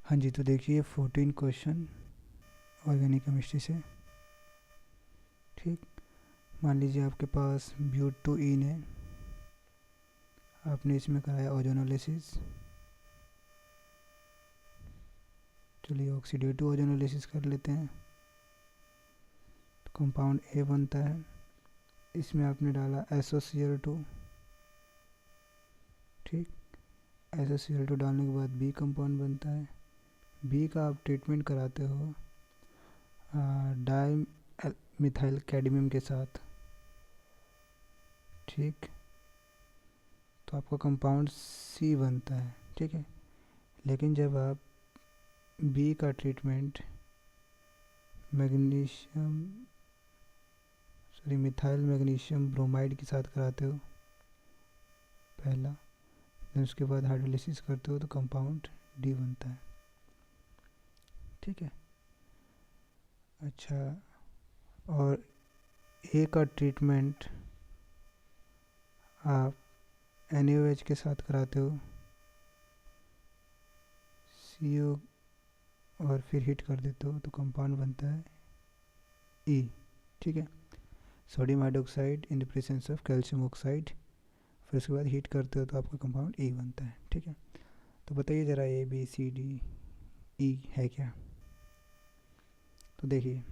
हाँ जी, तो देखिए 14 क्वेश्चन ऑर्गेनिक केमिस्ट्री से। ठीक, मान लीजिए आपके पास ब्यूट-2-ईन है, आपने इसमें कराया ओजोनोलिसिस। चलिए ऑक्सीडेटिव ओजोनोलिसिस कर लेते हैं। तो कंपाउंड ए बनता है, इसमें आपने डाला SOCl2। ठीक, SOCl2 डालने के बाद बी कंपाउंड बनता है। बी का आप ट्रीटमेंट कराते हो डाई मिथाइल कैडमियम के साथ। ठीक, तो आपका कंपाउंड सी बनता है। ठीक है, लेकिन जब आप बी का ट्रीटमेंट मिथाइल मैग्नीशियम ब्रोमाइड के साथ कराते हो पहला, फिर उसके बाद हाइड्रोलिसिस करते हो तो कंपाउंड डी बनता है। ठीक है, अच्छा, और ए का ट्रीटमेंट आप NaOH के साथ कराते हो CO और फिर हीट कर देते हो तो कंपाउंड बनता है E। ठीक है, sodium hydroxide in the presence of calcium oxide, फिर उसके बाद हीट करते हो तो आपका कंपाउंड E बनता है। ठीक है, तो बताइए ज़रा ABCDE है क्या। तो देखिए,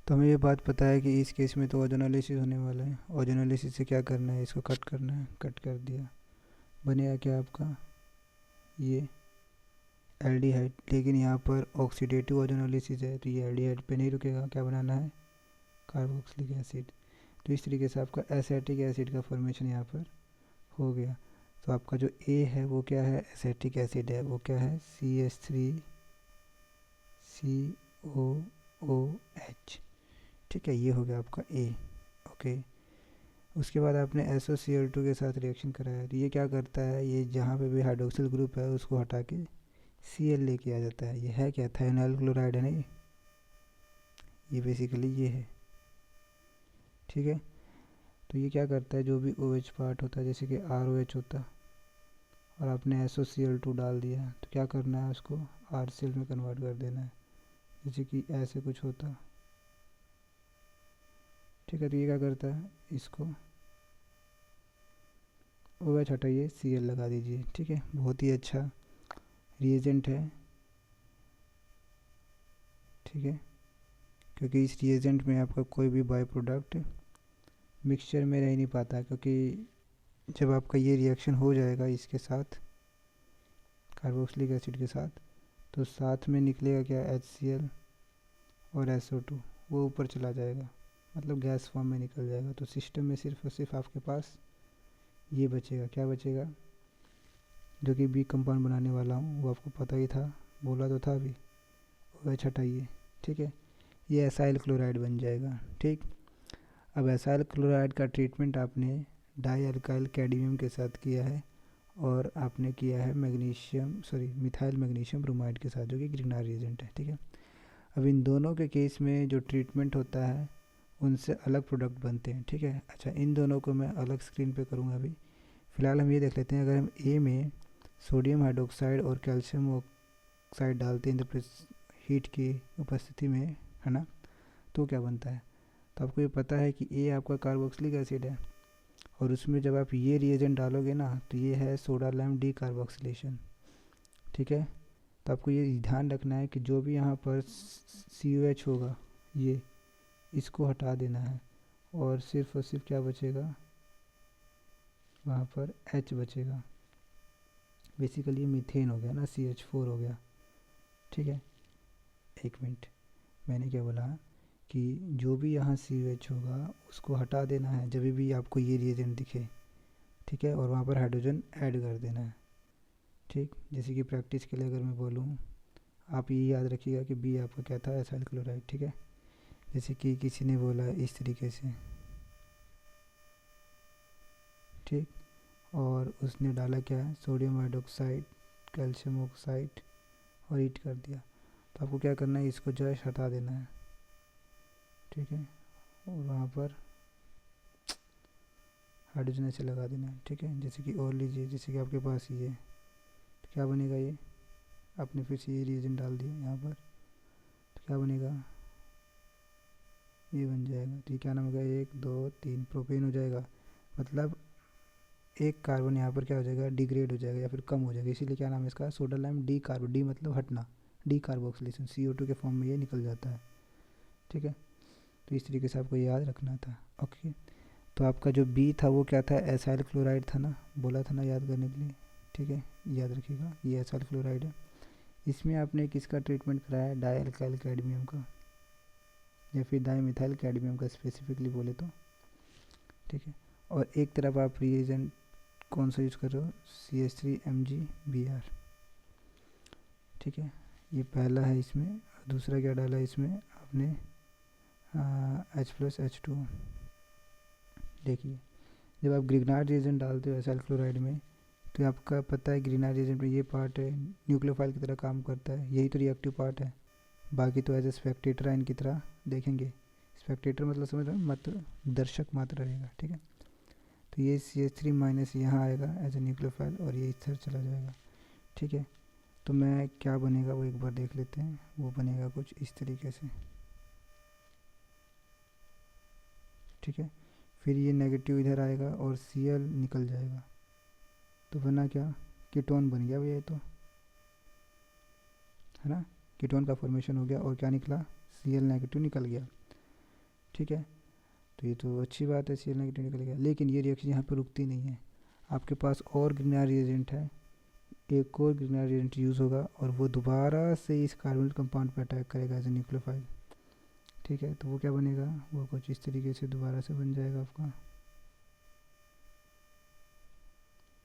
तो हमें ये बात पता है कि इस केस में तो ओजोनोलिसिस होने वाला है। ओजोनोलिसिस से क्या करना है, इसको कट करना है, कट कर दिया, बनेगा क्या आपका ये एल्डिहाइड। लेकिन यहाँ पर ऑक्सीडेटिव ओजोनोलिसिस है तो ये एल्डिहाइड पे नहीं रुकेगा, क्या बनाना है, कार्बोक्सिलिक एसिड। तो इस तरीके से आपका एसिटिक एसिड का फॉर्मेशन यहाँ पर हो गया। तो आपका जो ए है वो क्या है, एसिटिक एसिड है, वो क्या है CH3COOH। ठीक है, ये हो गया आपका ए। ओके, उसके बाद आपने SOCl2 के साथ रिएक्शन कराया तो ये क्या करता है, ये जहाँ पे भी हाइड्रोक्सिल ग्रुप है उसको हटा के Cl लेके आ जाता है। ये है क्या, थायोनाइल क्लोराइड है ना ये बेसिकली ये है। ठीक है, तो ये क्या करता है, जो भी OH पार्ट होता है जैसे कि ROH होता और आपने SOCl2 डाल दिया तो क्या करना है, उसको RCl में कन्वर्ट कर देना है, जैसे कि ऐसे कुछ होता। ठीक है, तो ये क्या करता है, इसको OH हटाइए, Cl लगा दीजिए। ठीक है, बहुत ही अच्छा रिएजेंट है। ठीक है, क्योंकि इस रिएजेंट में आपका कोई भी बाई प्रोडक्ट मिक्सचर में रह नहीं पाता, क्योंकि जब आपका ये रिएक्शन हो जाएगा इसके साथ, कार्बोक्सिलिक एसिड के साथ, तो साथ में निकलेगा क्या, HCl और SO2, वो ऊपर चला जाएगा, मतलब गैस फॉर्म में निकल जाएगा। तो सिस्टम में सिर्फ और सिर्फ आपके पास ये बचेगा, क्या बचेगा, जो कि बी कंपाउंड बनाने वाला हूँ, वो आपको पता ही था, बोला तो था अभी, OH हटाइए। ठीक है, ये एसाइल क्लोराइड बन जाएगा। ठीक, अब एसाइल क्लोराइड का ट्रीटमेंट आपने डाई अल्काइल कैडमियम के साथ किया है और आपने किया है मिथाइल मैग्नीशियम ब्रोमाइड के साथ, जो कि ग्रिग्नार रिएजेंट है। ठीक है, अब इन दोनों के केस में जो ट्रीटमेंट होता है उनसे अलग प्रोडक्ट बनते हैं। ठीक है, अच्छा, इन दोनों को मैं अलग स्क्रीन पे करूँगा अभी। फ़िलहाल हम ये देख लेते हैं, अगर हम ए में सोडियम हाइड्रोक्साइड और कैल्शियम ऑक्साइड डालते हैं तो हीट की उपस्थिति में, है ना, तो क्या बनता है। तो आपको ये पता है कि ए आपका कार्बोक्सिलिक एसिड है और उसमें जब आप ये रिएजेंट डालोगे ना तो ये है सोडा लाइम डी कार्बोक्सिलेशन। ठीक है, तो आपको ये ध्यान रखना है कि जो भी यहाँ पर COH होगा ये इसको हटा देना है और सिर्फ क्या बचेगा, वहाँ पर H बचेगा। बेसिकली ये मीथेन हो गया ना, CH4 हो गया। ठीक है, एक मिनट, मैंने क्या बोला कि जो भी यहाँ COH होगा उसको हटा देना है जब भी आपको ये रिएजेंट दिखे। ठीक है, और वहाँ पर हाइड्रोजन ऐड कर देना है। ठीक, जैसे कि प्रैक्टिस के लिए अगर मैं बोलूँ, आप ये याद रखिएगा कि बी आपका क्या था, एसाइल क्लोराइड। ठीक है, जैसे कि किसी ने बोला इस तरीके से, ठीक, और उसने डाला क्या है, सोडियम हाइड्रोक्साइड कैल्शियम ऑक्साइड और हीट कर दिया, तो आपको क्या करना है, इसको जस्ट हटा देना है। ठीक है, और वहाँ पर हाइड्रोजन ऐसे लगा देना है, ठीक है। जैसे कि और लीजिए, जैसे कि आपके पास ये है, तो क्या बनेगा, ये आपने फिर से ये रिएजेंट डाल दिया यहाँ पर, तो क्या बनेगा, ये बन जाएगा। तो ये क्या नाम होगा, 1 2 3 प्रोपेन हो जाएगा। मतलब एक कार्बन यहाँ पर क्या हो जाएगा, डिग्रेड हो जाएगा या फिर कम हो जाएगा, इसीलिए क्या नाम है इसका, सोडा लाइम डी कार्बो, डी मतलब हटना, डी कार्बोक्सिलेशन, CO2 के फॉर्म में ये निकल जाता है, ठीक है। तो इस तरीके से आपको याद रखना था, ओके। तो आपका जो बी था वो क्या था, एसाइल क्लोराइड था ना, बोला था ना याद करने के लिए, ठीक है, याद रखिएगा, ये एसाइल क्लोराइड है। इसमें आपने किसका ट्रीटमेंट कराया, डाई अल्काइल कैडमियम का, या फिर डाई मिथाइल कैडमियम का स्पेसिफिकली बोले तो, ठीक है। और एक तरफ आप रिएजेंट कौन सा यूज़ कर रहे हो, CH3MgBr, ठीक है। ये पहला है इसमें, दूसरा क्या डाला है इसमें आपने, H+H2। देखिए जब आप ग्रिग्नार्ड रिएजेंट डालते हो एसाइल क्लोराइड में, तो आपका पता है ग्रिग्नार्ड रिएजेंट में ये पार्ट है न्यूक्लियोफाइल की तरह काम करता है, यही तो रिएक्टिव पार्ट है, बाकी तो एज ए स्पेक्टेटर आयन की तरह देखेंगे। स्पेक्टेटर मतलब समझ रहे हो, मात्र दर्शक मात्र रहेगा, ठीक है। तो ये CH3 माइनस यहाँ आएगा एज ए न्यूक्लियोफाइल और ये इधर चला जाएगा, ठीक है। तो मैं क्या बनेगा वो एक बार देख लेते हैं, वो बनेगा कुछ इस तरीके से, ठीक है। फिर ये नेगेटिव इधर आएगा और Cl निकल जाएगा, तो बना क्या, कीटोन बन गया भैया, ये तो है ना, कीटोन का फॉर्मेशन हो गया और क्या निकला, Cl नेगेटिव निकल गया, ठीक है। तो ये तो अच्छी बात है, Cl नेगेटिव निकल गया, लेकिन ये रिएक्शन यहाँ पर रुकती नहीं है, आपके पास और ग्रिग्नार्ड रिएजेंट है, एक और ग्रिग्नार्ड रिएजेंट यूज़ होगा और वो दोबारा से इस कार्बोनेट कंपाउंड पर अटैक करेगा एज ए न्यूक्लियोफाइल, ठीक है। तो वो क्या बनेगा, वो कुछ इस तरीके से दोबारा से बन जाएगा आपका,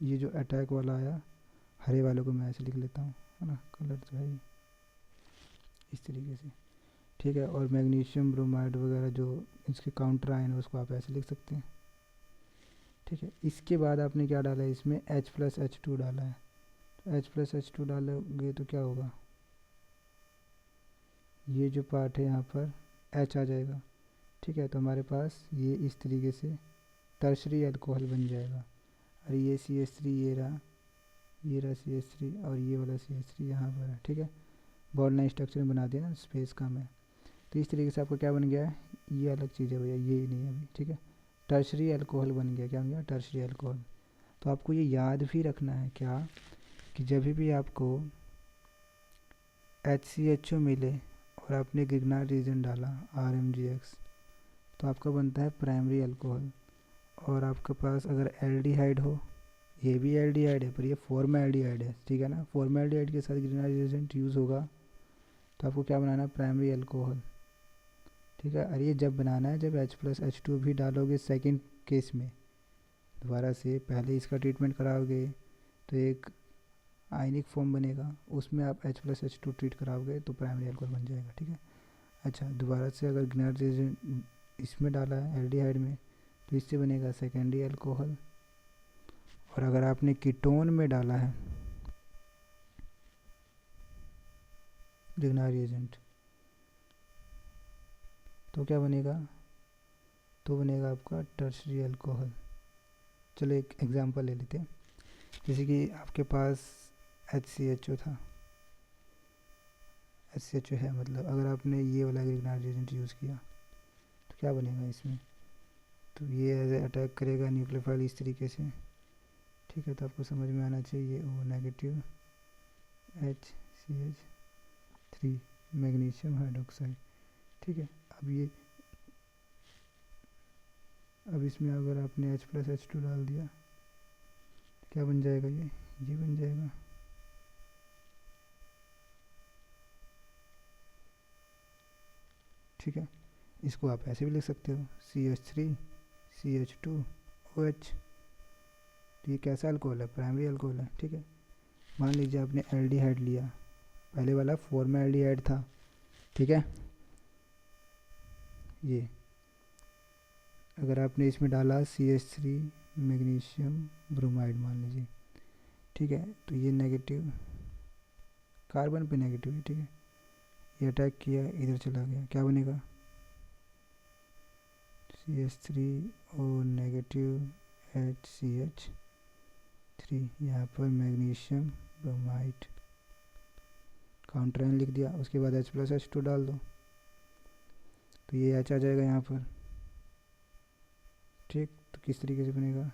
ये जो अटैक वाला आया, हरे वाले को मैं ऐसे लिख लेता हूँ, है ना, कलर तो है ही इस तरीके से, ठीक है। और मैग्नीशियम ब्रोमाइड वगैरह जो इसके काउंटर आयन है उसको आप ऐसे लिख सकते हैं, ठीक है। इसके बाद आपने क्या डाला है इसमें, H+H2 डाला है, तो H+H2 डालोगे तो क्या होगा, ये जो पार्ट है यहाँ पर H आ जाएगा, ठीक है। तो हमारे पास ये इस तरीके से टर्शरी अल्कोहल बन जाएगा, और ये CH3 ये रहा CH3 और ये वाला CH3 यहाँ पर है, ठीक है। बॉन्ड लाइन स्ट्रक्चर में बना दिया ना, स्पेस कम है, तो इस तरीके से आपका क्या बन गया है, ये अलग चीज़ है भैया, ये नहीं है अभी, ठीक है। टर्शरी अल्कोहल बन गया, क्या बन गया, टर्शरी अल्कोहल। तो आपको ये याद भी रखना है क्या, कि जब भी आपको HCHO मिले और आपने ग्रिग्नार्ड रिएजेंट डाला RMGX, तो आपका बनता है प्राइमरी अल्कोहल। और आपके पास अगर एल्डिहाइड हो, ये भी एल्डिहाइड है पर ये फॉर्मल्डिहाइड है, ठीक है ना, फॉर्मल्डिहाइड के साथ ग्रिग्नार्ड रिएजेंट यूज़ होगा, तो आपको क्या बनाना है, प्राइमरी अल्कोहल, ठीक है। और ये जब बनाना है जब H+H2 भी डालोगे सेकंड केस में, दोबारा से पहले इसका ट्रीटमेंट कराओगे तो एक आयनिक फॉर्म बनेगा, उसमें आप H+H2 ट्रीट कराओगे तो प्राइमरी अल्कोहल बन जाएगा, ठीक है। अच्छा, दोबारा से अगर ग्रिग्नार्ड रिएजेंट इसमें डाला है एल्डिहाइड में, तो इससे बनेगा सेकेंडरी अल्कोहल। और अगर आपने कीटोन में डाला है ग्रिग्नार्ड रिएजेंट, तो क्या बनेगा, तो बनेगा आपका टर्शरी अल्कोहल। चलो एक एग्जांपल ले लेते हैं, जैसे कि आपके पास HCHO था, HCHO है, मतलब अगर आपने ये वाला ग्रिग्नार्ड रिएजेंट यूज़ किया तो क्या बनेगा इसमें, तो ये एज अटैक करेगा न्यूक्लियोफाइल इस तरीके से, ठीक है। तो आपको समझ में आना चाहिए, O negative HCH3 magnesium hydroxide, ठीक है। अब इसमें अगर आपने H+H2 डाल दिया तो क्या बन जाएगा, ये बन जाएगा, ठीक है। इसको आप ऐसे भी लिख सकते हो, CH3 CH2 OH, तो ये कैसा अल्कोहल है, प्राइमरी अल्कोहल है, ठीक है। मान लीजिए आपने एल्डिहाइड लिया, पहले वाला फॉर्मल्डिहाइड था, ठीक है। ये अगर आपने इसमें डाला CH3 मैग्नीशियम ब्रोमाइड मान लीजिए, ठीक है, तो ये नेगेटिव कार्बन पे नेगेटिव है, ठीक है। ये अटैक किया, इधर चला गया, क्या बनेगा, CH3O नेगेटिव HCH3, यहाँ पर मैग्नीशियम ब्रोमाइड, काउंटर आयन लिख दिया, उसके बाद H+H2 डाल दो तो ये H आ जाएगा यहाँ पर। ठीक, तो किस तरीके से बनेगा,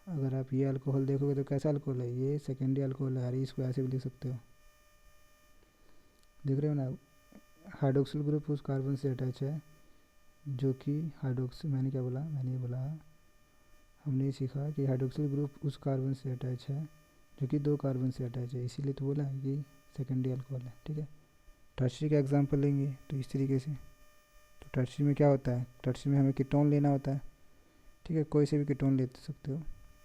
अगर आप ये अल्कोहल देखोगे तो कैसा अल्कोहल है, ये सेकेंडरी अल्कोहल है, इसको ऐसे भी लिख सकते हो, देख रहे हो ना, हाइड्रोक्सिल ग्रुप उस कार्बन से अटैच है जो कि हाइड्रोक्सिल, मैंने क्या बोला, मैंने ये बोला, हमने सीखा कि हाइड्रोक्सिल ग्रुप उस कार्बन से अटैच है जो कि 2 कार्बन से अटैच है, इसीलिए तो बोला है कि सेकेंडरी अल्कोहल है। ठीक है, टर्शरी का एग्जांपल लेंगे तो इस तरीके से, तो टर्शरी में क्या होता है, टर्शरी में हमें कीटोन लेना होता है। ठीक है, कोई से भी कीटोन ले सकते हो,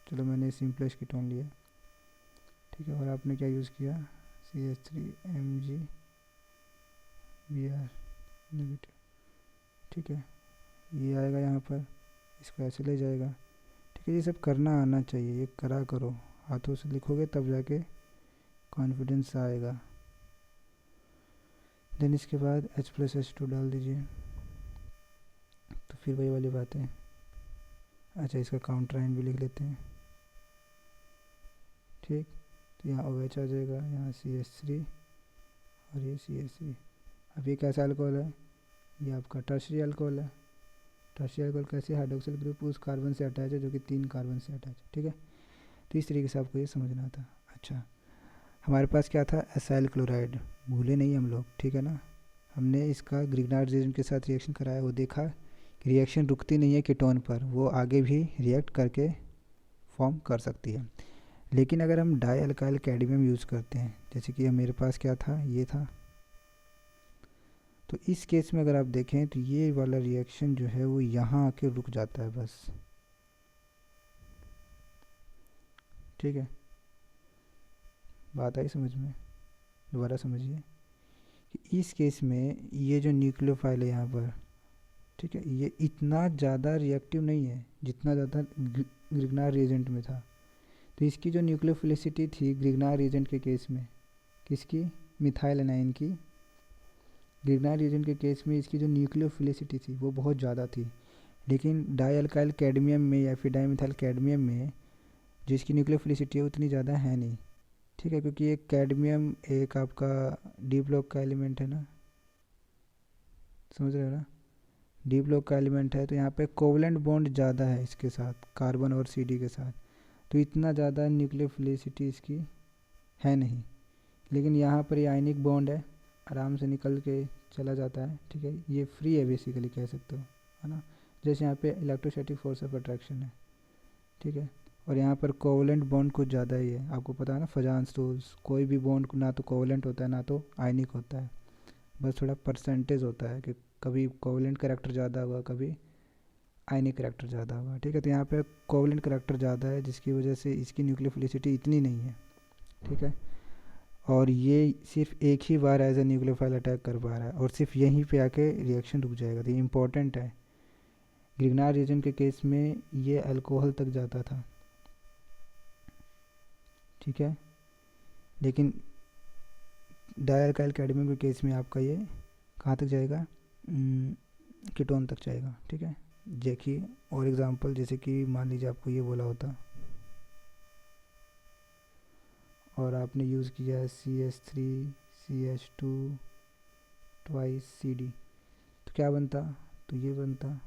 चलो मैंने सिंपलेस्ट कीटोन लिया। ठीक है, और आपने क्या यूज़ किया, CH3Mg Br नेगेटिव। ठीक है, ये आएगा यहाँ पर, इसको ऐसे ले जाएगा। ठीक है, ये सब करना आना चाहिए, ये करा करो, हाथों से लिखोगे तब जाके कॉन्फिडेंस आएगा। देन इसके बाद H+H2 डाल दीजिए, तो फिर वही वाली बात है। अच्छा, इसका काउंटर आयन भी लिख लेते हैं। ठीक, तो यहाँ OH आ जाएगा, यहाँ CH3 और ये CH3। अब ये कैसा अल्कोहल है, ये आपका टर्शरी अल्कोहल है। टर्शरी अल्कोहल कैसे, हाइड्रोक्सिल ग्रुप उस कार्बन से अटैच है जो कि 3 कार्बन से अटैच है। ठीक है, तो इस तरीके से आपको ये समझना था। अच्छा, हमारे पास क्या था, एसाइल क्लोराइड, भूले नहीं हम लोग। ठीक है ना, हमने इसका ग्रिग्नार्ड रिएजेंट के साथ रिएक्शन कराया, वो देखा कि रिएक्शन रुकती नहीं है कीटोन पर, वो आगे भी रिएक्ट करके फॉर्म कर सकती है। लेकिन अगर हम डाई अल्काइल कैडमियम यूज़ करते हैं, जैसे कि मेरे पास क्या था, ये था, तो इस केस में अगर आप देखें तो ये वाला रिएक्शन जो है वो यहाँ आके रुक जाता है बस। ठीक है, बात आई समझ में, दोबारा समझिए कि इस केस में ये जो न्यूक्लियोफाइल है यहाँ पर, ठीक है, ये इतना ज़्यादा रिएक्टिव नहीं है जितना ज़्यादा ग्रिग्नार्ड रिएजेंट में था। तो इसकी जो न्यूक्लियोफिलिसिटी थी ग्रिग्नार्ड रिएजेंट के केस में, किसकी, मिथाइल एनाइन की, ग्रिग्नार्ड रिएजेंट के केस में इसकी जो न्यूक्लियोफिलिसिटी थी वो बहुत ज़्यादा थी। लेकिन डाई अल्काइल कैडमियम में या फिर डाईमिथाइल कैडमियम में जिसकी न्यूक्लियोफिलिसिटी है उतनी ज़्यादा है नहीं। ठीक है, क्योंकि एक कैडमियम एक आपका डी ब्लॉक का एलिमेंट है ना, समझ रहे हो ना, डी ब्लॉक का एलिमेंट है, तो यहाँ पे कोवलेंट बॉन्ड ज़्यादा है इसके साथ, कार्बन और CD के साथ, तो इतना ज़्यादा न्यूक्लियोफिलिसिटी इसकी है नहीं। लेकिन यहाँ पर ये आयनिक बॉन्ड है, आराम से निकल के चला जाता है। ठीक है, ये फ्री है बेसिकली कह सकते हो, है ना, जैसे यहाँ पे इलेक्ट्रोस्टैटिक फोर्स ऑफ अट्रैक्शन है। ठीक है, और यहाँ पर कोवलेंट बॉन्ड कुछ ज़्यादा ही है, आपको पता है ना, फजांस रूल्स, कोई भी बॉन्ड ना तो कोवलेंट होता है ना तो आयनिक होता है, बस थोड़ा परसेंटेज होता है कि कभी कोवलेंट करैक्टर ज़्यादा होगा, कभी आयनिक करैक्टर ज़्यादा होगा। ठीक है, तो यहाँ पे कोवलेंट करैक्टर ज़्यादा है जिसकी वजह से इसकी न्यूक्लियोफिलिसिटी इतनी नहीं है। ठीक है, और ये सिर्फ एक ही बार एज ए न्यूक्लियोफाइल अटैक कर पा रहा है और सिर्फ यहीं पे आके रिएक्शन रुक जाएगा, तो ये इंपॉर्टेंट है। ग्रिग्नार्ड रिएजेंट के केस में ये अल्कोहल तक जाता था। ठीक है, लेकिन डाई अल्काइल कैडमियम के केस में आपका ये कहाँ तक जाएगा, कीटोन तक जाएगा। ठीक है, देखिए और एग्जांपल, जैसे कि मान लीजिए आपको ये बोला होता और आपने यूज़ किया है CH3CH2 ट्वाइस CD, तो क्या बनता, तो ये बनता।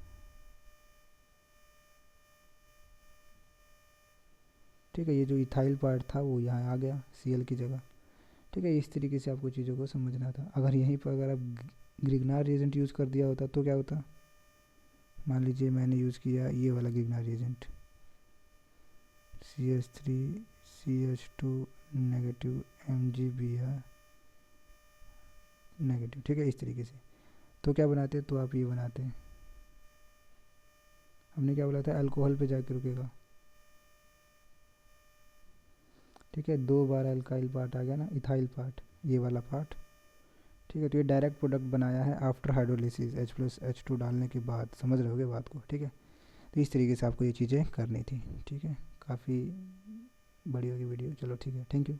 ठीक है, ये जो इथाइल पार्ट था वो यहाँ आ गया Cl की जगह। ठीक है, इस तरीके से आपको चीज़ों को समझना था। अगर यहीं पर अगर आप ग्रिग्नार्ड रिएजेंट यूज़ कर दिया होता तो क्या होता, मान लीजिए मैंने यूज़ किया ये वाला Grignard reagent CH3CH2 negative MgBr negative. ठीक है, इस तरीके से तो क्या बनाते, तो आप ये बनाते हैं, हमने क्या बोला था, अल्कोहल पे जाके रुकेगा। ठीक है, 2 बार अल्काइल पार्ट आ गया ना, इथाइल पार्ट, ये वाला पार्ट। ठीक है, तो ये डायरेक्ट प्रोडक्ट बनाया है आफ्टर हाइड्रोलिसिस, H+H2 डालने के बाद, समझ रहे होगे बात को। ठीक है, तो इस तरीके से आपको ये चीज़ें करनी थी। ठीक है, काफ़ी बड़ी होगी वीडियो, चलो ठीक है, थैंक यू।